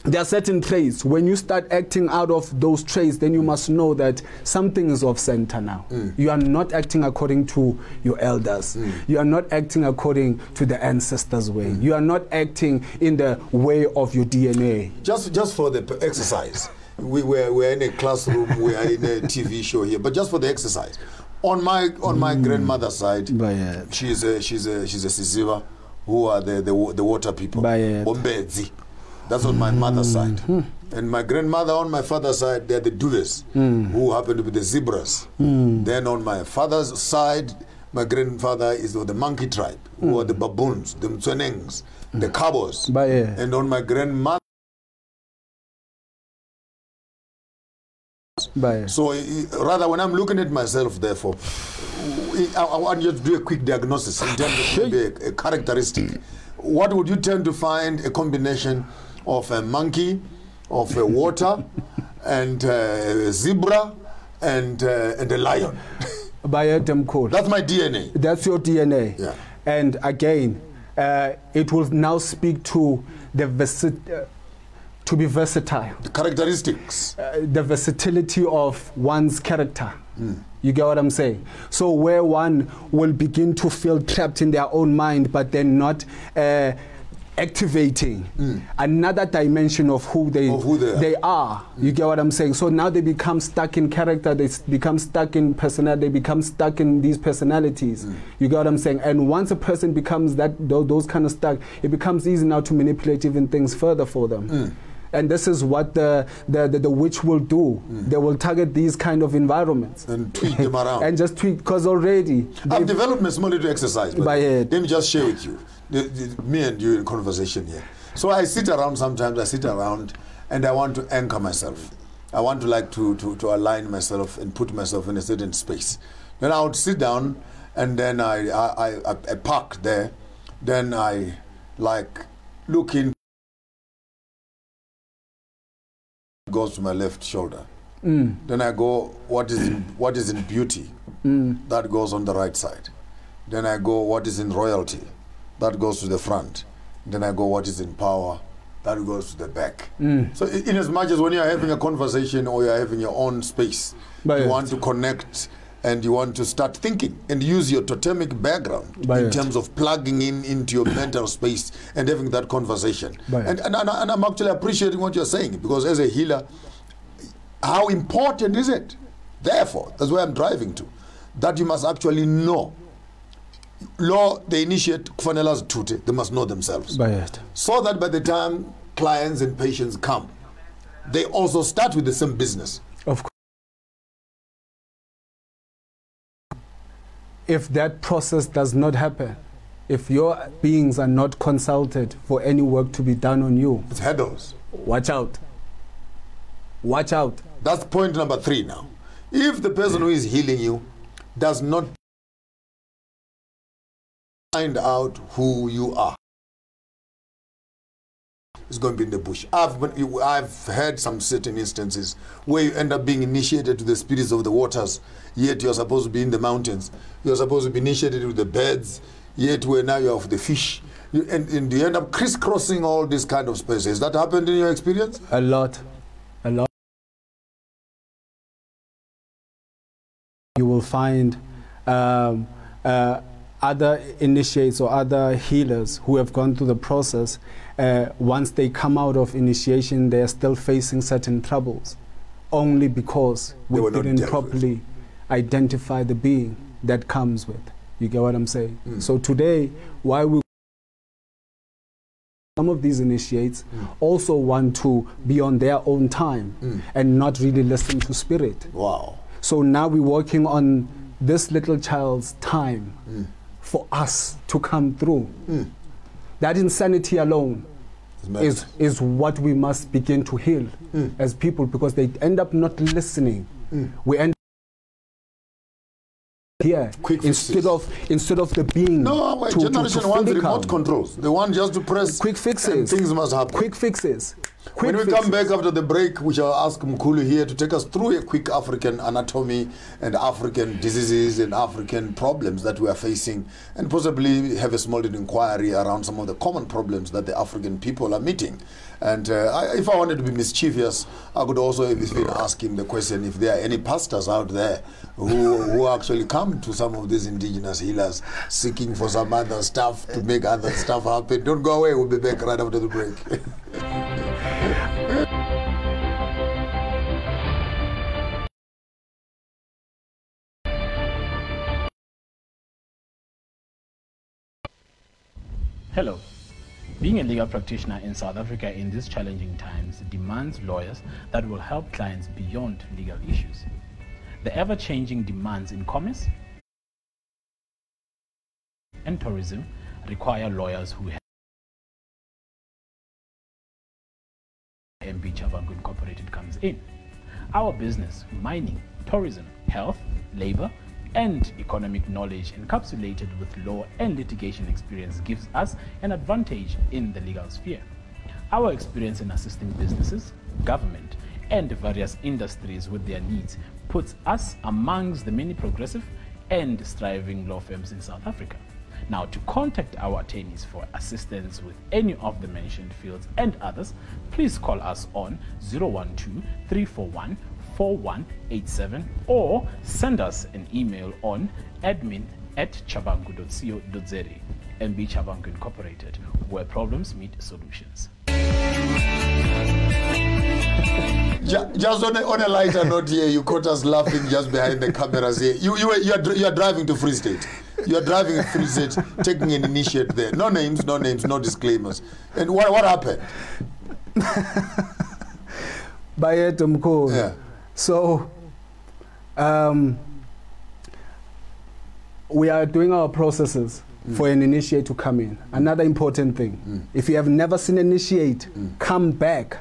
Speaker 2: There are certain traits. When you start acting out of those traits, then you must know that something is off center now. You are not acting according to your elders. You are not acting according to the ancestors' way. You are not acting in the way of your DNA.
Speaker 1: Just for the exercise. We're in a classroom, we are in a TV show here, but just for the exercise. On my grandmother's side, she's a Sisiva, who are the water people. Bombedzi. That's on my mother's side. And my grandmother on my father's side, they're the Duves, who happen to be the zebras. Then on my father's side, my grandfather is of the monkey tribe, who are the baboons, the Mtswenengs, the Kabos. And on my grandmother, so rather when I'm looking at myself, therefore, I want you to do a quick diagnosis in terms of maybe a characteristic. What would you tend to find a combination of a monkey, of a water, and a zebra, and a lion?
Speaker 2: That's
Speaker 1: my DNA.
Speaker 2: That's your DNA.
Speaker 1: Yeah.
Speaker 2: And again, it will now speak to the to be versatile.
Speaker 1: The characteristics.
Speaker 2: The versatility of one's character. You get what I'm saying? So where one will begin to feel trapped in their own mind, but then not activating another dimension of who they are. You get what I'm saying? So now they become stuck in character, they become stuck in personality, they become stuck in these personalities. You get what I'm saying? And once a person becomes those kind of stuck, it becomes easy now to manipulate even things further for them. And this is what the witch will do. They will target these kind of environments
Speaker 1: and tweak them around.
Speaker 2: And just tweak, because already
Speaker 1: I've developed a small little exercise. But let me just share with you. Me and you in conversation here. So I sit around sometimes. I sit around and I want to anchor myself. I want to align myself and put myself in a certain space. Then I would sit down and then I park there. Then I look in. Goes to my left shoulder. Then I go, what is in beauty? That goes on the right side. Then I go, what is in royalty? That goes to the front. Then I go, what is in power? That goes to the back. So in as much as when you are having a conversation or you are having your own space, you want to connect and you want to start thinking and use your totemic background in terms of plugging into your mental space and having that conversation. And I'm actually appreciating what you're saying, because as a healer, how important is it? Therefore, that's where I'm driving to, that you must actually know. Law, they initiate kufanela's tute, they must know themselves. So that by the time clients and patients come, they also start with the same business.
Speaker 2: Of course. If that process does not happen, if your beings are not consulted for any work to be done on you,
Speaker 1: it's hurdles.
Speaker 2: Watch out. Watch out.
Speaker 1: That's point number 3 now. If the person who is healing you does not find out who you are, it's going to be in the bush. I've heard some certain instances where you end up being initiated to the spirits of the waters, yet you're supposed to be in the mountains. You're supposed to be initiated with the birds, yet where now you're of the fish. And you end up crisscrossing all these kind of spaces. That happened in your experience?
Speaker 2: A lot. A lot. You will find other initiates or other healers who have gone through the process. Once they come out of initiation, they are still facing certain troubles, only because we didn't properly identify the being that comes with. You get what I'm saying? So today, why we some of these initiates also want to be on their own time and not really listen to spirit.
Speaker 1: Wow.
Speaker 2: So now we're working on this little child's time for us to come through. That insanity alone is what we must begin to heal as people, because they end up not listening. We end here instead of the being.
Speaker 1: No, generation wants remote controls. They want just to press
Speaker 2: quick fixes.
Speaker 1: Things must happen.
Speaker 2: Quick fixes.
Speaker 1: When we come back after the break, we shall ask Mkhulu here to take us through a quick African anatomy and African diseases and African problems that we are facing, and possibly have a small inquiry around some of the common problems that the African people are meeting. And if I wanted to be mischievous, I could also even ask him the question if there are any pastors out there who actually come to some of these indigenous healers seeking for some other stuff to make other stuff happen. Don't go away. We'll be back right after the break.
Speaker 3: Hello. Being a legal practitioner in South Africa in these challenging times demands lawyers that will help clients beyond legal issues. The ever-changing demands in commerce and tourism require lawyers who have MB Chabangu Incorporated comes in. Our business, mining, tourism, health, labor, and economic knowledge encapsulated with law and litigation experience gives us an advantage in the legal sphere. Our experience in assisting businesses, government, and various industries with their needs puts us amongst the many progressive and striving law firms in South Africa. Now, to contact our attorneys for assistance with any of the mentioned fields and others, please call us on 012-341-4187 or send us an email on admin@chabangu.co.za. MB Chabangu Incorporated, where problems meet solutions.
Speaker 1: Just on a lighter note here, you caught us laughing just behind the cameras here. You are driving to Free State. You are driving to Free State, taking an initiate there. No names, no disclaimers. And what happened?
Speaker 2: Yeah. So, we are doing our processes for an initiate to come in. Another important thing, if you have never seen an initiate, come back.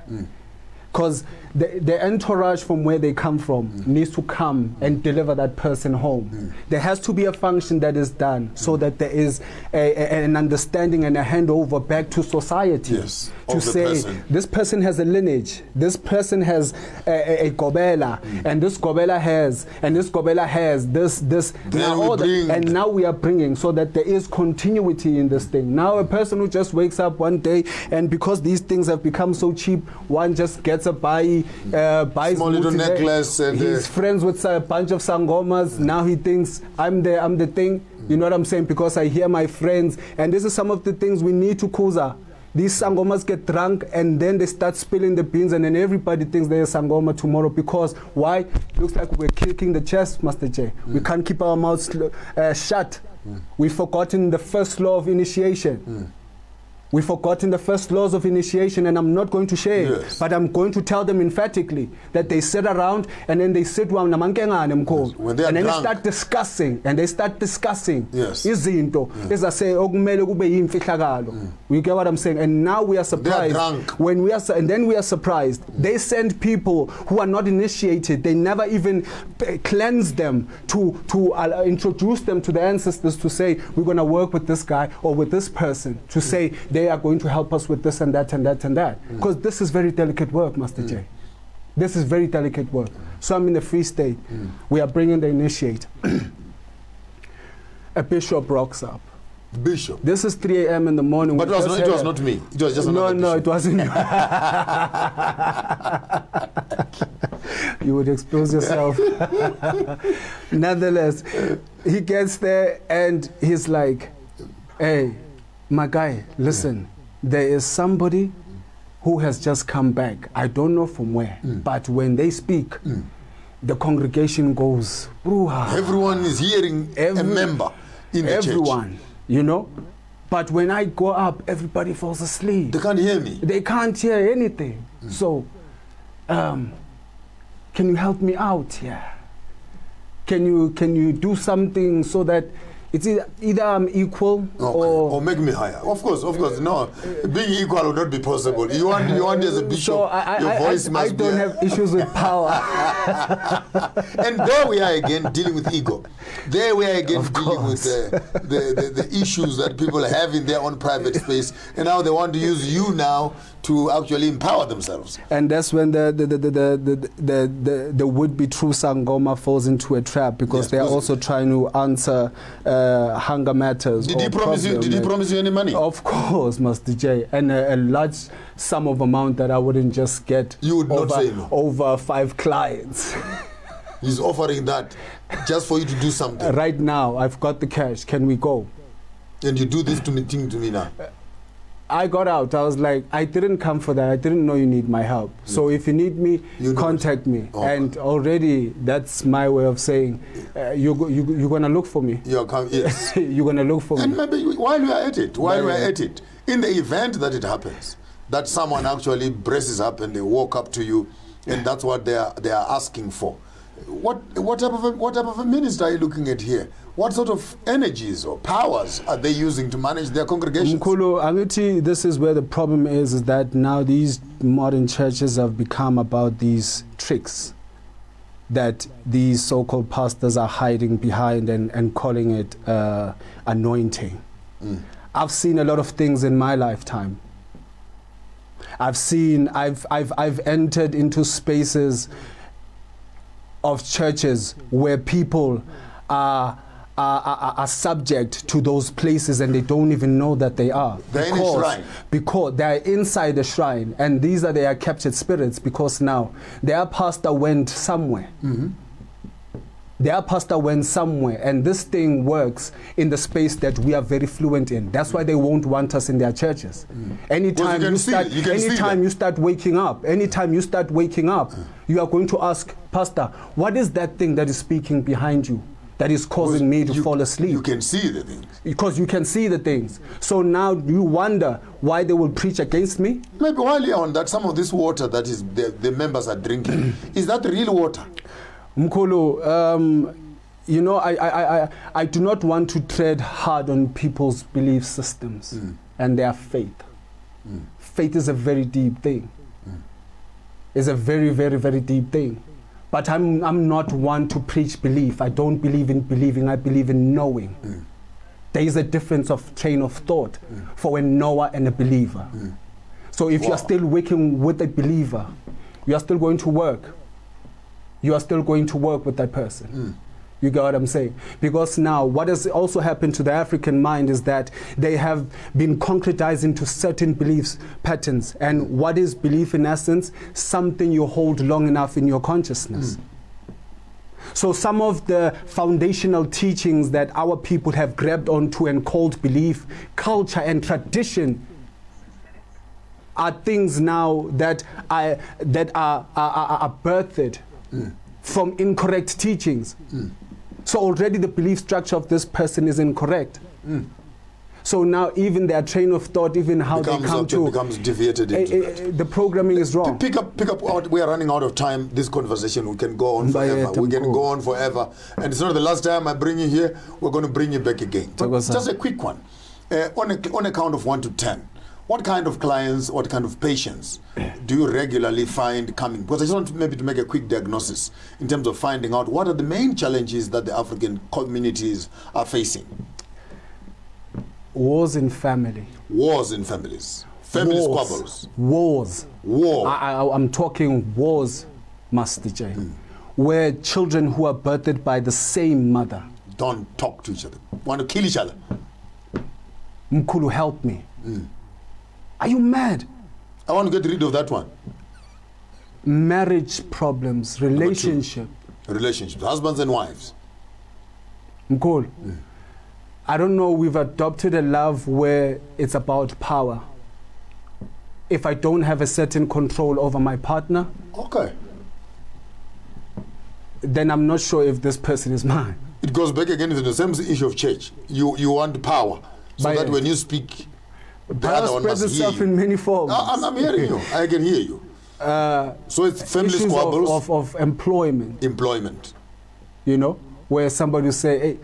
Speaker 2: Because the entourage from where they come from needs to come and deliver that person home. There has to be a function that is done so that there is an understanding and a handover back to society.
Speaker 1: Yes,
Speaker 2: to say, this person has a lineage, this person has a gobela, and this gobela has, and this gobela has this. And now we are bringing so that there is continuity in this thing. Now a person who just wakes up one day, and because these things have become so cheap, one just gets a buys
Speaker 1: small little necklace, and
Speaker 2: he's friends with a bunch of sangomas. Now he thinks I'm the thing. You know what I'm saying? Because I hear my friends, and this is some of the things we need to kuza. These sangomas get drunk and then they start spilling the beans, and then everybody thinks they're a sangoma tomorrow. Because why? Looks like we're kicking the chest, Master J. We can't keep our mouths shut. We've forgotten the first law of initiation. We've forgotten the first laws of initiation, and I'm not going to share it, but I'm going to tell them emphatically that they sit around and then they sit down and then they start discussing, izinto ezase okumele kube yimfihlakalo. You get what I'm saying? And now we are surprised when we are, and then we are surprised. They send people who are not initiated. They never even cleanse them to introduce them to the ancestors, to say we're going to work with this guy or with this person, to say they are going to help us with this and that and that and that. Because this is very delicate work, Master J. This is very delicate work. So I'm in the Free State. We are bringing the initiate. A bishop rocks up.
Speaker 1: Bishop.
Speaker 2: This is 3 a.m. in the morning.
Speaker 1: But it was not me. It was just another
Speaker 2: bishop. It wasn't you. You would expose yourself. Nonetheless, he gets there and he's like, hey, my guy, listen, there is somebody who has just come back. I don't know from where, but when they speak, the congregation goes, Bruha.
Speaker 1: Everyone is hearing a member.
Speaker 2: everyone, you know. But when I go up, everybody falls asleep.
Speaker 1: They can't hear me.
Speaker 2: They can't hear anything. So, can you help me out here? Can you do something so that it's either I'm equal
Speaker 1: or make me higher? Of course. No, being equal will not be possible. You want as a bishop,
Speaker 2: so
Speaker 1: your voice must be.
Speaker 2: I don't have issues with power.
Speaker 1: And there we are again dealing with ego. There we are again dealing with the issues that people have in their own private space, and now they want to use you now to actually empower themselves.
Speaker 2: And that's when the would-be true Sangoma falls into a trap, because they are also trying to answer hunger matters.
Speaker 1: Did he promise you any money?
Speaker 2: Of course, Master J, and a large sum of amount that I wouldn't just get.
Speaker 1: You would not say no.
Speaker 2: Over 5 clients.
Speaker 1: He's offering that just for you to do something.
Speaker 2: Right now, I've got the cash. Can we go?
Speaker 1: And you do this to me now.
Speaker 2: I got out. I was like, I didn't come for that. I didn't know you need my help. So if you need me, contact me. And already, that's my way of saying, you're going to look for me.
Speaker 1: Yes.
Speaker 2: You're going to look for me.
Speaker 1: And maybe while we are at it, in the event that it happens, that someone actually braces up and they walk up to you, and that's what they are asking for. What type of a minister are you looking at here? What sort of energies or powers are they using to manage their congregations?
Speaker 2: Mkhulu, Anguti, this is where the problem is that now these modern churches have become about these tricks that these so-called pastors are hiding behind and calling it anointing. I've seen a lot of things in my lifetime. I've entered into spaces of churches where people are subject to those places and they don't even know that they are.
Speaker 1: They're in a shrine.
Speaker 2: Because they're inside the shrine, and these are their captured spirits, because now their pastor went somewhere. Their pastor went somewhere, and this thing works in the space that we are very fluent in. That's why they won't want us in their churches. Anytime you start waking up, you are going to ask, Pastor, what is that thing that is speaking behind you that is causing me to fall asleep?
Speaker 1: You can see the things.
Speaker 2: Because you can see the things. So now you wonder why they will preach against me?
Speaker 1: Maybe while you're on that, some of this water that is the members are drinking, is that real water?
Speaker 2: Mkhulu, you know, I do not want to tread hard on people's belief systems and their faith. Faith is a very deep thing. It's a very, very, very deep thing. But I'm not one to preach belief. I don't believe in believing. I believe in knowing. There is a difference of train of thought for a knower and a believer. So if you are still working with a believer, you are still going to work. You are still going to work with that person. You get what I'm saying? Because now what has also happened to the African mind is that they have been concretized into certain beliefs patterns. And what is belief in essence? Something you hold long enough in your consciousness. So some of the foundational teachings that our people have grabbed onto and called belief, culture and tradition are things now that are birthed from incorrect teachings. So already the belief structure of this person is incorrect. So now even their train of thought, even how they come to...
Speaker 1: becomes deviated into
Speaker 2: the programming is wrong.
Speaker 1: Pick up, we are running out of time. This conversation, we can go on forever. We can go on forever. And it's not the last time I bring you here. We're going to bring you back again. But just a quick one. On a count of 1 to 10, what kind of clients, what kind of patients do you regularly find coming? Because I just want maybe to make a quick diagnosis in terms of finding out what are the main challenges that the African communities are facing.
Speaker 2: Wars in family.
Speaker 1: Wars in families. Family squabbles.
Speaker 2: Wars.
Speaker 1: War.
Speaker 2: I'm talking wars, Master J, where children who are birthed by the same mother
Speaker 1: don't talk to each other, want to kill each other.
Speaker 2: Mkhulu, help me. Are you mad?
Speaker 1: I want to get rid of that one.
Speaker 2: Marriage problems, relationships,
Speaker 1: husbands and wives.
Speaker 2: Mkhulu, I don't know, we've adopted a love where it's about power. If I don't have a certain control over my partner,
Speaker 1: okay,
Speaker 2: then I'm not sure if this person is mine.
Speaker 1: It goes back again to the same issue of church. You want power, so that when you speak, the other one must hear you.
Speaker 2: In many forms.
Speaker 1: I'm hearing you. I can hear you. So it's family squabbles
Speaker 2: of employment.
Speaker 1: Employment.
Speaker 2: You know, where somebody will say, hey,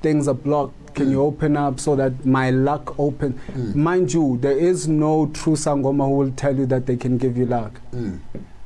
Speaker 2: things are blocked. Can you open up so that my luck open? Mind you, there is no true Sangoma who will tell you that they can give you luck.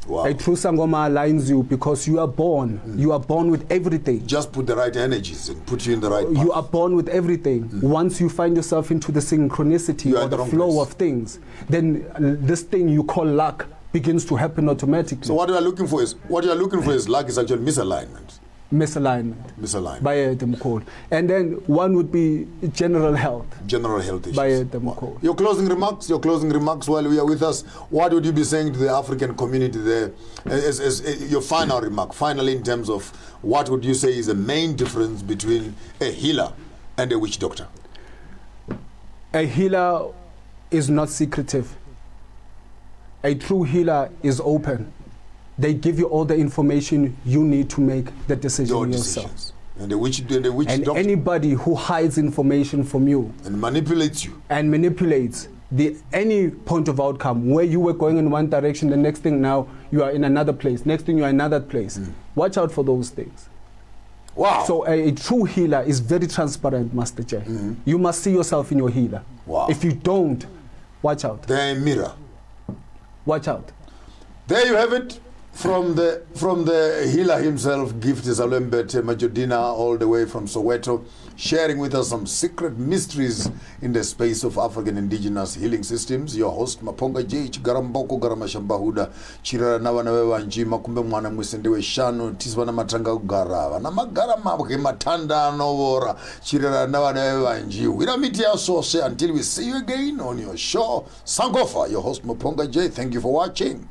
Speaker 1: Wow.
Speaker 2: A true Sangoma aligns you because you are born. You are born with everything.
Speaker 1: Just put the right energies and put you in the right path.
Speaker 2: You are born with everything. Once you find yourself into the synchronicity or the flow of things, then this thing you call luck begins to happen automatically.
Speaker 1: So what you are looking for is luck is actually misalignment.
Speaker 2: Misalignment. By Mkhulu. And then one would be general health.
Speaker 1: General health issues.
Speaker 2: By Mkhulu.
Speaker 1: Your closing remarks while we are with us, what would you be saying to the African community there as your final remark, finally, in terms of what would you say is the main difference between a healer and a witch doctor?
Speaker 2: A healer is not secretive. A true healer is open. They give you all the information you need to make the decision yourself.
Speaker 1: And the witch doctor,
Speaker 2: anybody who hides information from you
Speaker 1: and manipulates you
Speaker 2: and manipulates any point of outcome, where you were going in one direction, the next thing now you are in another place, next thing you are in another place. Watch out for those things.
Speaker 1: Wow.
Speaker 2: So a true healer is very transparent, Master J. You must see yourself in your healer.
Speaker 1: Wow.
Speaker 2: If you don't, watch out.
Speaker 1: They're a mirror.
Speaker 2: Watch out.
Speaker 1: There you have it. From the healer himself, Gift Majodina, all the way from Soweto, sharing with us some secret mysteries in the space of African indigenous healing systems. Your host, Maponga J, Garamboko Garamashambahuda, Chirara Nawana Njima, Kumbe Mwana Mwisendewe Shano, Tiswana Matanga Gara, Namagara Mabuke Matanda Novora, Chirara Nawana Nji. We don't meet your source until we see you again on your show. Sankofa, your host, Maponga J. Thank you for watching.